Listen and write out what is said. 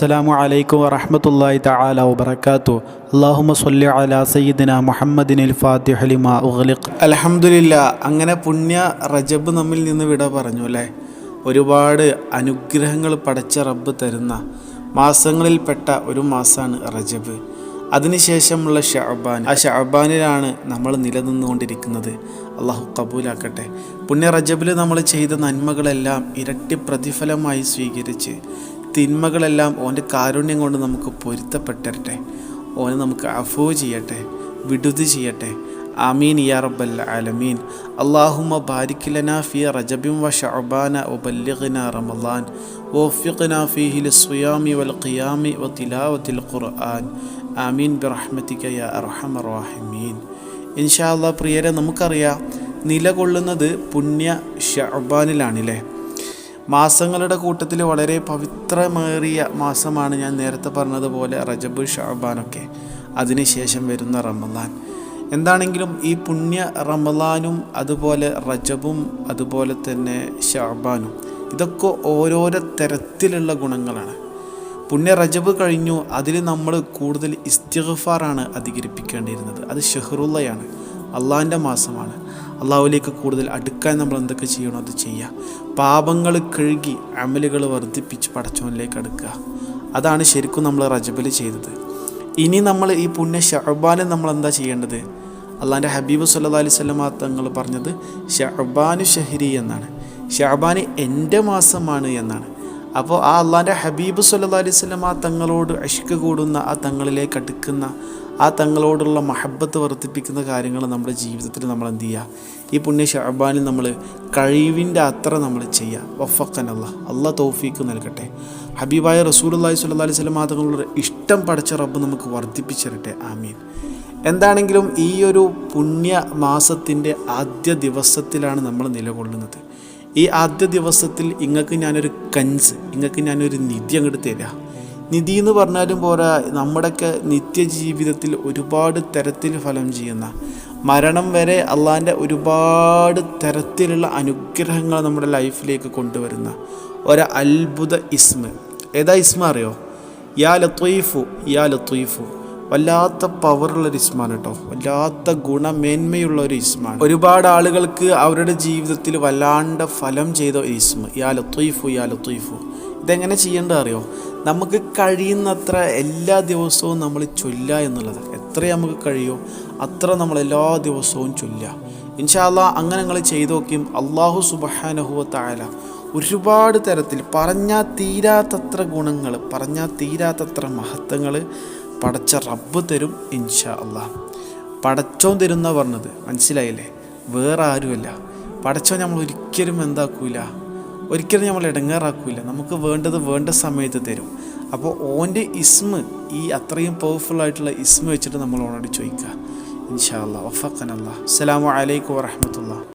അസ്സലാമു അലൈക്കും വറഹ്മത്തുള്ളാഹി തആല വബറകാതുഹു. അല്ലാഹുമ്മ സ്വല്ലി അലാ സയ്യിദിനാ മുഹമ്മദിനിൽ ഫാത്തിഹി ലിമാ ഉഗ്ലിഖ്. അൽഹംദുലില്ലാ. അങ്ങനെ പുണ്യ റജബ് നമ്മിൽ നിന്ന് വിട പറഞ്ഞു അല്ലേ. ഒരുപാട് അനുഗ്രഹങ്ങൾ പടച്ച റബ്ബ് തരുന്ന മാസങ്ങളിൽപ്പെട്ട ഒരു മാസമാണ് റജബ്. അതിനുശേഷമുള്ള ഷഅബാൻ. ആ ഷഅബാനിലാണ് നമ്മൾ നിലനിന്നുകൊണ്ടിരിക്കുന്നത്. അള്ളാഹു കബൂലാക്കട്ടെ. പുണ്യ റജബിൽ നമ്മൾ ചെയ്ത നന്മകളെല്ലാം ഇരട്ടി പ്രതിഫലമായി സ്വീകരിച്ച് തിന്മകളെല്ലാം ഓൻ്റെ കാരുണ്യം കൊണ്ട് നമുക്ക് പൊരുത്തപ്പെട്ടരട്ടെ. ഓനെ നമുക്ക് അഫൂ ചെയ്യട്ടെ, വിടുതി ചെയ്യട്ടെ. ആമീൻ യാ റബ്ബൽ ആലമീൻ. അല്ലാഹുമ്മ ബാരിക് ലനാ ഫീ റജബിൻ വ ശഅബാന വബല്ലിഗ്നാ റമളാൻ വവഫിഖ്നാ ഫീഹി ലിസ്സിയാമി വൽ ഖിയാമി വ തിലാവത്തിൽ ഖുർആൻ. ആമീൻ ബിറഹ്മതിക യാ അർഹമർ റഹീമീൻ. ഇൻഷാ അല്ലാഹ് പ്രിയരെ, നമുക്കറിയാം നിലകൊള്ളുന്നത് പുണ്യ ശഅബാനിലാണല്ലേ. മാസങ്ങളുടെ കൂട്ടത്തിൽ വളരെ പവിത്രമേറിയ മാസമാണ് ഞാൻ നേരത്തെ പറഞ്ഞതുപോലെ റജബ്, ഷഅബാനൊക്കെ. അതിനുശേഷം വരുന്ന റമളാൻ. എന്താണെങ്കിലും ഈ പുണ്യ റമളാനും അതുപോലെ റജബും അതുപോലെ തന്നെ ഷഅബാനും ഇതൊക്കെ ഓരോരോ തരത്തിലുള്ള ഗുണങ്ങളാണ്. പുണ്യ റജബ് കഴിഞ്ഞു, അതിൽ നമ്മൾ കൂടുതൽ ഇസ്തിഗ്ഫാറാണ് അധികരിപ്പിക്കേണ്ടിയിരുന്നത്. അത് ഷഹ്റുള്ളയാണ്, അള്ളാഹിൻ്റെ മാസമാണ്. അള്ളാഹുവിലേക്ക് കൂടുതൽ അടുക്കാൻ നമ്മൾ എന്തൊക്കെ ചെയ്യണോ അത് ചെയ്യുക. പാപങ്ങൾ കഴുകി അമലുകൾ വർദ്ധിപ്പിച്ച് പടച്ചവനിലേക്ക് അടുക്കുക. അതാണ് ശരിക്കും നമ്മൾ റജബിൽ ചെയ്തത്. ഇനി നമ്മൾ ഈ പുണ്യ ഷഅബാനിൽ നമ്മൾ എന്താ ചെയ്യേണ്ടത്? അള്ളാഹിൻ്റെ ഹബീബ് സല്ലല്ലാഹു അലൈഹി വസല്ലം തങ്ങൾ പറഞ്ഞത് ഷഅബാനു ഷഹ്രി എന്നാണ്. ഷഅബാൻ എൻ്റെ മാസമാണ് എന്നാണ്. അപ്പോൾ ആ അള്ളാഹിൻ്റെ ഹബീബ് സല്ലല്ലാഹു അലൈഹി വസല്ലം തങ്ങളോട് ഇഷ്ക് കൂടുന്ന, ആ തങ്ങളിലേക്ക് അടുക്കുന്ന, ആ തങ്ങളോടുള്ള മഹബത്ത് വർദ്ധിപ്പിക്കുന്ന കാര്യങ്ങൾ നമ്മുടെ ജീവിതത്തിൽ നമ്മൾ എന്ത് ചെയ്യുക? ഈ പുണ്യ ഷഅബാനിൽ നമ്മൾ കഴിവിൻ്റെ അത്ര നമ്മൾ ചെയ്യുക. വഫഖനല്ലാഹ്, അള്ളാഹ് തൗഫീഖ് നൽകട്ടെ. ഹബീബായ റസൂലുള്ളാഹി സ്വല്ലല്ലാഹു അലൈഹി വസല്ലം തങ്ങളുടെ ഇഷ്ടം പടച്ച റബ്ബ് നമുക്ക് വർദ്ധിപ്പിച്ചിരട്ടെ. ആമീൻ. എന്താണെങ്കിലും ഈ ഒരു പുണ്യ മാസത്തിൻ്റെ ആദ്യ ദിവസത്തിലാണ് നമ്മൾ നിലകൊള്ളുന്നത്. ഈ ആദ്യ ദിവസത്തിൽ ഇങ്ങക്ക് ഞാനൊരു കൻസ്, ഇങ്ങക്ക് ഞാനൊരു നിധി അങ്ങോട്ട് തരാം. നിധി എന്ന് പറഞ്ഞാലും പോരാ, നമ്മുടെയൊക്കെ നിത്യജീവിതത്തിൽ ഒരുപാട് തരത്തിൽ ഫലം ചെയ്യുന്ന, മരണം വരെ അള്ളാഹിൻ്റെ ഒരുപാട് തരത്തിലുള്ള അനുഗ്രഹങ്ങൾ നമ്മുടെ ലൈഫിലേക്ക് കൊണ്ടുവരുന്ന ഒരു അത്ഭുത ഇസ്മ. ഏതാ ഇസ്മ അറിയോ? യാ ലത്തീഫു, യാ ലത്തീഫു. വല്ലാത്ത പവറുള്ളൊരു ഇസ്മാണ് കേട്ടോ, വല്ലാത്ത ഗുണമേന്മയുള്ള ഒരു ഇസ്മാണ്. ഒരുപാട് ആളുകൾക്ക് അവരുടെ ജീവിതത്തിൽ വല്ലാണ്ട് ഫലം ചെയ്ത ഒരു ഇസ്മ, യാ ലത്തീഫു, യാ ലത്തീഫു. ഇതെങ്ങനെ ചെയ്യേണ്ടത് അറിയോ? നമുക്ക് കഴിയുന്നത്ര എല്ലാ ദിവസവും നമ്മൾ ചൊല്ലുക എന്നുള്ളത്. എത്ര നമുക്ക് കഴിയുമോ അത്ര നമ്മൾ എല്ലാ ദിവസവും ചൊല്ലുക. ഇൻഷാ അല്ലാഹ് അങ്ങനെ നിങ്ങൾ ചെയ്തു നോക്കിയും അല്ലാഹു സുബ്ഹാനഹു വ തആല ഒരുപാട് തരത്തിൽ പറഞ്ഞാൽ തീരാത്തത്ര ഗുണങ്ങൾ, പറഞ്ഞാൽ തീരാത്തത്ര മഹത്വങ്ങൾ പടച്ച റബ്ബ് തരും ഇൻഷാ അല്ലാഹ്. പടച്ചോൻ തരുന്ന പറഞ്ഞത് മനസ്സിലായില്ലേ? വേറെ ആരുമല്ല. പടച്ചോൻ നമ്മൾ ഒരിക്കലും എന്താക്കൂല, ഒരിക്കലും നമ്മൾ ഇടങ്ങേറാക്കൂല. നമുക്ക് വേണ്ടത് വേണ്ട സമയത്ത് തരും. അപ്പോൾ ഓൻ്റെ ഇസ്മ, ഈ അത്രയും പവർഫുൾ ആയിട്ടുള്ള ഇസ്മ വെച്ചിട്ട് നമ്മൾ ഓനോട് ചോദിക്കുക. ഇൻഷാ അല്ലാഹ്. വഫഖനല്ലാഹ്. അസ്സലാമു അലൈക്കും വറഹ്മത്തുള്ളാഹി.